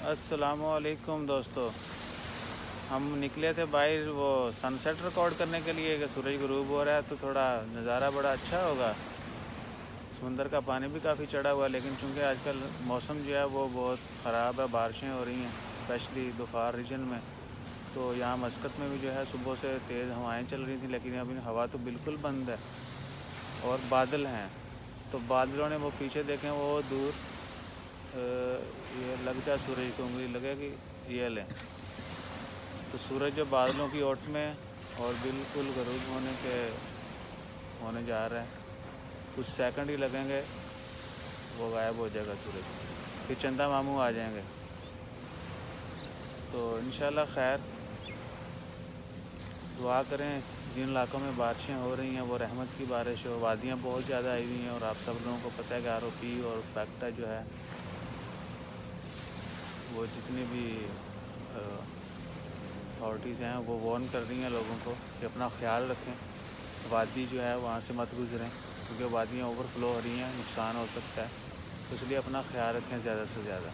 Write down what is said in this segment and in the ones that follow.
السلام علیکم دوستو، ہم نکلے تھے باہر وہ سن سیٹ ریکارڈ کرنے کے لیے کہ سورج غروب ہو رہا ہے تو تھوڑا نظارہ بڑا اچھا ہوگا۔ سمندر کا پانی بھی کافی چڑھا ہوا ہے، لیکن چونکہ آج کل موسم جو ہے وہ بہت خراب ہے، بارشیں ہو رہی ہیں اسپیشلی دوفار ریجن میں۔ تو یہاں مسقط میں بھی جو ہے صبح سے تیز ہوائیں چل رہی تھیں، لیکن ابھی ہوا تو بالکل بند ہے اور بادل ہیں۔ تو بادلوں نے وہ پیچھے دیکھیں، وہ دور یہ لگ جائے سورج کو انگلی لگے گی، یہ لیں تو سورج جو بادلوں کی اوٹ میں اور بالکل غروب ہونے جا رہا ہے۔ کچھ سیکنڈ ہی لگیں گے، وہ غائب ہو جائے گا سورج، پھر چندہ ماموں آ جائیں گے۔ تو انشاءاللہ خیر، دعا کریں جن علاقوں میں بارشیں ہو رہی ہیں وہ رحمت کی بارش ہو۔ وادیاں بہت زیادہ آئی ہوئی ہیں اور آپ سب لوگوں کو پتہ ہے کہ ROP اور پیکٹا جو ہے وہ جتنی بھی اتھارٹیز ہیں وہ وارن کر رہی ہیں لوگوں کو کہ اپنا خیال رکھیں، وادی جو ہے وہاں سے مت گزریں، کیونکہ وادیاں اوور فلو ہو رہی ہیں، نقصان ہو سکتا ہے، تو اس لیے اپنا خیال رکھیں زیادہ سے زیادہ۔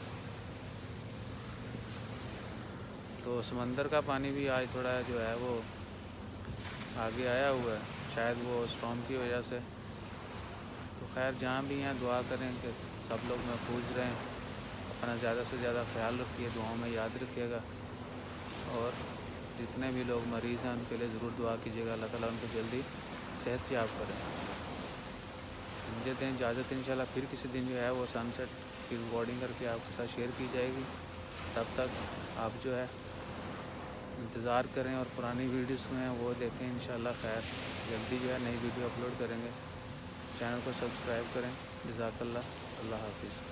تو سمندر کا پانی بھی آج تھوڑا جو ہے وہ آگے آیا ہوا ہے، شاید وہ اسٹارم کی وجہ سے۔ تو خیر جہاں بھی ہیں دعا کریں کہ سب لوگ محفوظ رہیں، اپنا زیادہ سے زیادہ خیال رکھیے، دعاؤں میں یاد رکھیے گا، اور جتنے بھی لوگ مریض ہیں ان کے لیے ضرور دعا کیجیے گا، اللہ تعالیٰ ان کو جلدی صحت یاب کریں۔ مجھے دیں اجازت، انشاءاللہ پھر کسی دن جو ہے وہ سن سیٹ کی ریکارڈنگ کر کے آپ کے ساتھ شیئر کی جائے گی۔ تب تک آپ جو ہے انتظار کریں اور پرانی ویڈیوز میں وہ دیکھیں، انشاءاللہ خیر جلدی جو ہے نئی ویڈیو اپلوڈ کریں گے۔ چینل کو سبسکرائب کریں۔ جزاک اللہ، اللہ حافظ۔